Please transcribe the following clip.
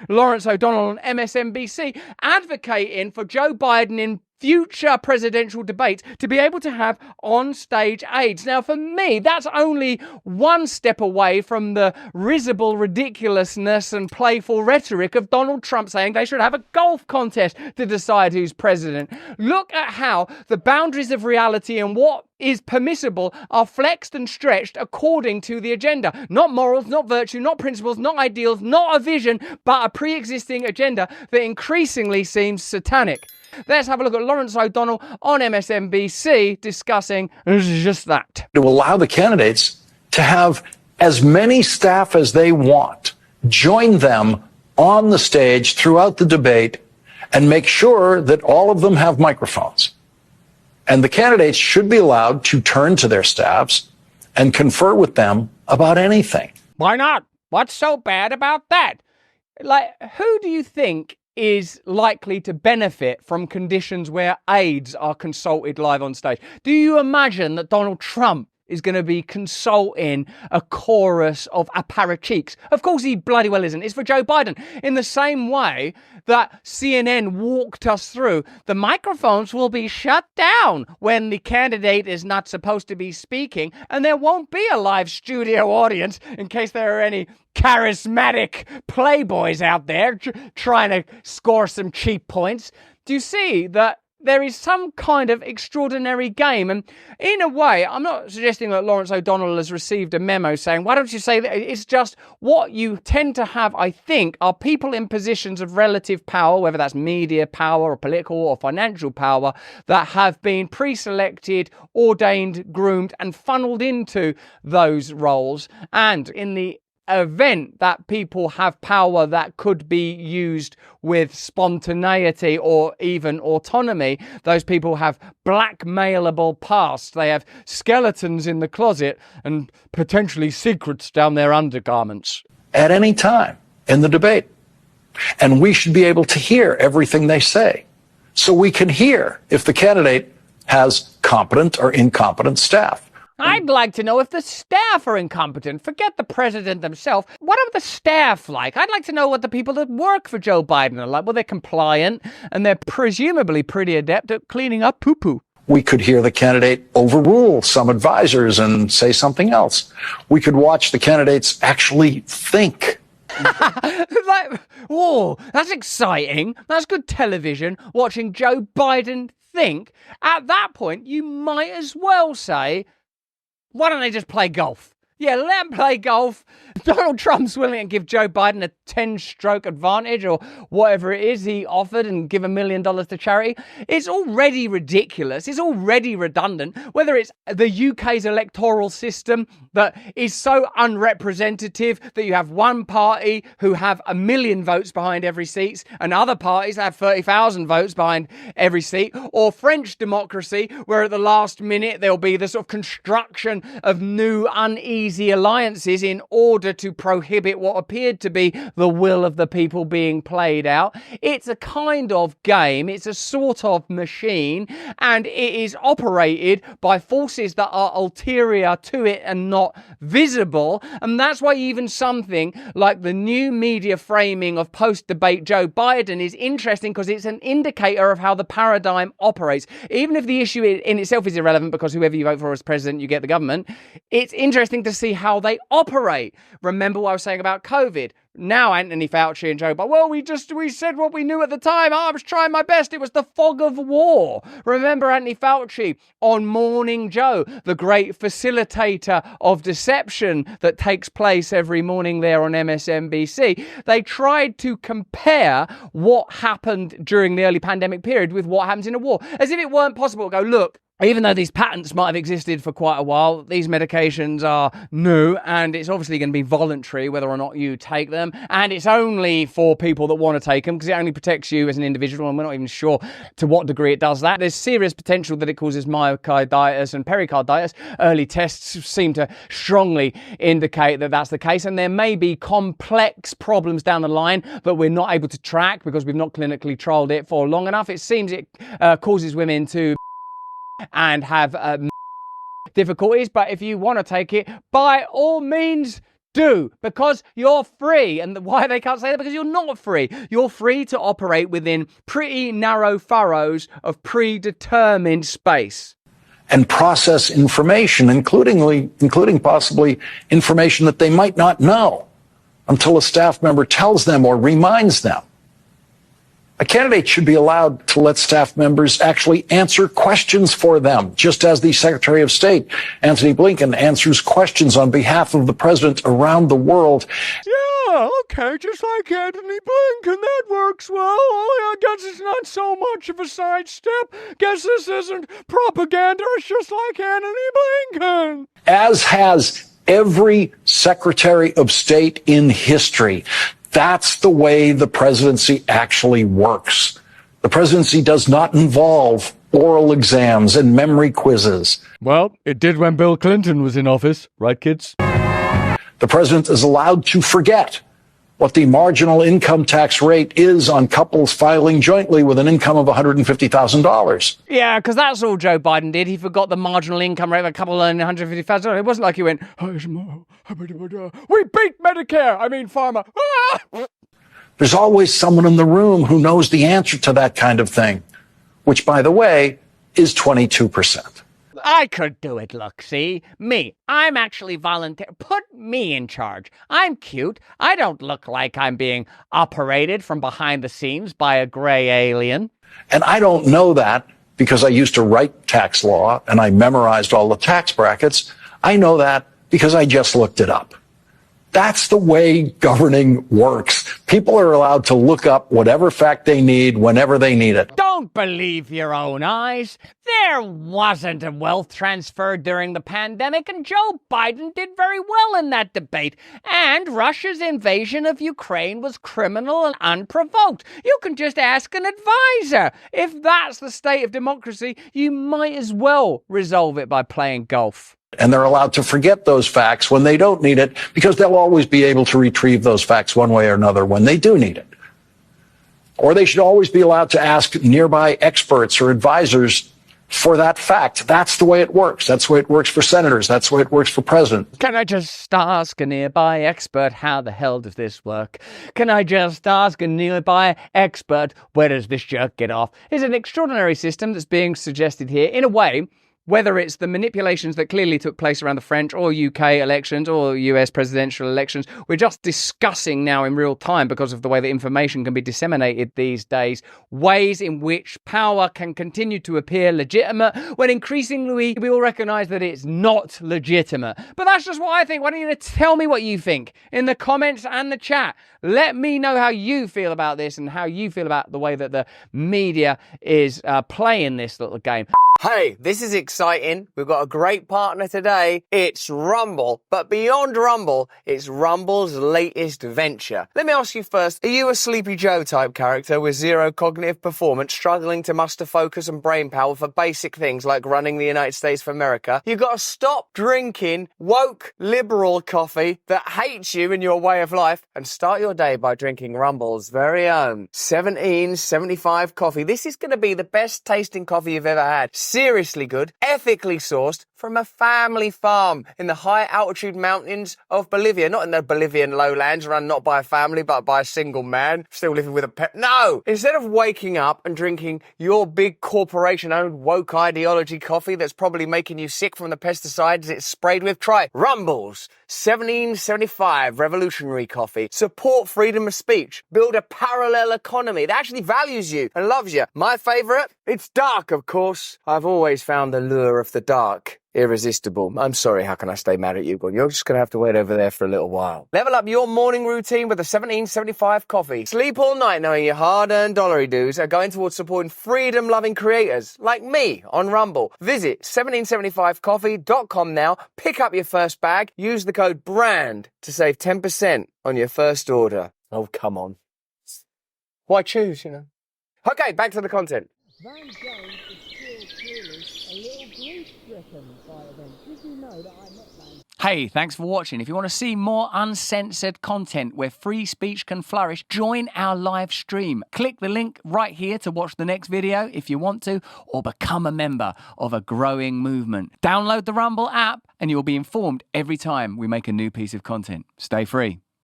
Lawrence O'Donnell on MSNBC, advocating for Joe Biden in future presidential debates to be able to have on-stage aides. Now, for me, that's only one step away from the risible ridiculousness and playful rhetoric of Donald Trump saying they should have a golf contest to decide who's president. Look at how the boundaries of reality and what is permissible are flexed and stretched according to the agenda. Not morals, not virtue, not principles, not ideals, not a vision, but a pre-existing agenda that increasingly seems satanic. Let's have a look at Lawrence O'Donnell on MSNBC discussing just that. To allow the candidates to have as many staff as they want, join them on the stage throughout the debate, and make sure that all of them have microphones. And the candidates should be allowed to turn to their staffs and confer with them about anything. Why not? What's so bad about that? Like, who do you think is likely to benefit from conditions where aides are consulted live on stage? Do you imagine that Donald Trump is going to be consulting a chorus of apparatchiks? Of course he bloody well isn't. It's for Joe Biden. In the same way that CNN walked us through, the microphones will be shut down when the candidate is not supposed to be speaking, and there won't be a live studio audience in case there are any charismatic playboys out there trying to score some cheap points. Do you see that there is some kind of extraordinary game? And in a way, I'm not suggesting that Lawrence O'Donnell has received a memo saying, why don't you say that? It's just what you tend to have, I think, are people in positions of relative power, whether that's media power or political or financial power, that have been pre-selected, ordained, groomed, and funneled into those roles. And in the event that people have power that could be used with spontaneity or even autonomy, those people have blackmailable pasts. They have skeletons in the closet and potentially secrets down their undergarments. At any time in the debate. And we should be able to hear everything they say. So we can hear if the candidate has competent or incompetent staff. I'd like to know if the staff are incompetent. Forget the president himself. What are the staff like? I'd like to know what the people that work for Joe Biden are like. Well, they're compliant and they're presumably pretty adept at cleaning up poo-poo. We could hear the candidate overrule some advisors and say something else. We could watch the candidates actually think. Like, whoa, that's exciting. That's good television, watching Joe Biden think. At that point, you might as well say, why don't they just play golf? Yeah, let them play golf. Donald Trump's willing to give Joe Biden a 10-stroke advantage or whatever it is he offered and give $1 million to charity. It's already ridiculous. It's already redundant. Whether it's the UK's electoral system that is so unrepresentative that you have one party who have 1 million votes behind every seat and other parties that have 30,000 votes behind every seat, or French democracy where at the last minute there'll be the sort of construction of new uneasy alliances in order to prohibit what appeared to be the will of the people being played out. It's a kind of game, it's a sort of machine, and it is operated by forces that are ulterior to it and not visible. And that's why even something like the new media framing of post-debate Joe Biden is interesting, because it's an indicator of how the paradigm operates. Even if the issue in itself is irrelevant, because whoever you vote for as president, you get the government, it's interesting to see how they operate. Remember what I was saying about COVID? Now Anthony Fauci and Joe Biden, well, we said what we knew at the time. I was trying my best. It was the fog of war. Remember Anthony Fauci on Morning Joe, the great facilitator of deception that takes place every morning there on MSNBC. They tried to compare what happened during the early pandemic period with what happens in a war, as if it weren't possible to go, look, even though these patents might have existed for quite a while, these medications are new, and it's obviously going to be voluntary whether or not you take them, and it's only for people that want to take them because it only protects you as an individual, and we're not even sure to what degree it does that. There's serious potential that it causes myocarditis and pericarditis. Early tests seem to strongly indicate that that's the case, and there may be complex problems down the line that we're not able to track because we've not clinically trialled it for long enough. It seems it causes women to and have difficulties, but if you want to take it, by all means do, because you're free. And why they can't say that? Because you're not free. You're free to operate within pretty narrow furrows of predetermined space. And process information, including possibly information that they might not know until a staff member tells them or reminds them. A candidate should be allowed to let staff members actually answer questions for them, just as the Secretary of State, Antony Blinken, answers questions on behalf of the president around the world. Yeah, okay, just like Antony Blinken, that works well. I guess it's not so much of a sidestep. Guess this isn't propaganda, it's just like Antony Blinken. As has every Secretary of State in history. That's the way the presidency actually works. The presidency does not involve oral exams and memory quizzes. Well, it did when Bill Clinton was in office, right, kids? The president is allowed to forget what the marginal income tax rate is on couples filing jointly with an income of $150,000. Yeah, because that's all Joe Biden did. He forgot the marginal income rate of a couple earning $150,000. It wasn't like he went, we beat Medicare. I mean, pharma. There's always someone in the room who knows the answer to that kind of thing, which, by the way, is 22%. I could do it, look, see? Me. I'm actually volunteer. Put me in charge. I'm cute. I don't look like I'm being operated from behind the scenes by a gray alien. And I don't know that because I used to write tax law and I memorized all the tax brackets. I know that because I just looked it up. That's the way governing works. People are allowed to look up whatever fact they need whenever they need it. Don't believe your own eyes. There wasn't a wealth transfer during the pandemic, and Joe Biden did very well in that debate. And Russia's invasion of Ukraine was criminal and unprovoked. You can just ask an advisor. If that's the state of democracy, you might as well resolve it by playing golf. And they're allowed to forget those facts when they don't need it, because they'll always be able to retrieve those facts one way or another when they do need it. Or they should always be allowed to ask nearby experts or advisors for that fact. That's the way it works. That's the way it works for senators. That's the way it works for presidents. Can I just ask a nearby expert, how the hell does this work? Can I just ask a nearby expert, where does this jerk get off? It's an extraordinary system that's being suggested here in a way. Whether it's the manipulations that clearly took place around the French or UK elections or US presidential elections, we're just discussing now in real time, because of the way that information can be disseminated these days, ways in which power can continue to appear legitimate when increasingly we all recognise that it's not legitimate. But that's just what I think. Why don't you tell me what you think in the comments and the chat? Let me know how you feel about this and how you feel about the way that the media is playing this little game. Hey, this is exciting. We've got a great partner today. It's Rumble. But beyond Rumble, it's Rumble's latest venture. Let me ask you first, are you a Sleepy Joe type character with zero cognitive performance, struggling to muster focus and brain power for basic things like running the United States of America? You've got to stop drinking woke liberal coffee that hates you and your way of life and start your day by drinking Rumble's very own 1775 coffee. This is going to be the best tasting coffee you've ever had. Seriously good, ethically sourced from a family farm in the high altitude mountains of Bolivia. Not in the Bolivian lowlands run not by a family but by a single man still living with a pet. No! Instead of waking up and drinking your big corporation owned woke ideology coffee that's probably making you sick from the pesticides it's sprayed with, try Rumble's 1775 revolutionary coffee. Support freedom of speech. Build a parallel economy that actually values you and loves you. My favourite? It's dark, of course. I've always found the lure of the dark irresistible. I'm sorry, how can I stay mad at you? You're just going to have to wait over there for a little while. Level up your morning routine with a 1775 coffee. Sleep all night knowing your hard-earned dollary dues are going towards supporting freedom-loving creators like me on Rumble. Visit 1775coffee.com now, pick up your first bag, use the code BRAND to save 10% on your first order. Oh, come on. Why choose, you know? Okay, back to the content. Van Jones is still clearly a little grief-stricken by events. Did you know that I met Van? Hey, thanks for watching. If you want to see more uncensored content where free speech can flourish, join our live stream. Click the link right here to watch the next video if you want to, or become a member of a growing movement. Download the Rumble app and you'll be informed every time we make a new piece of content. Stay free.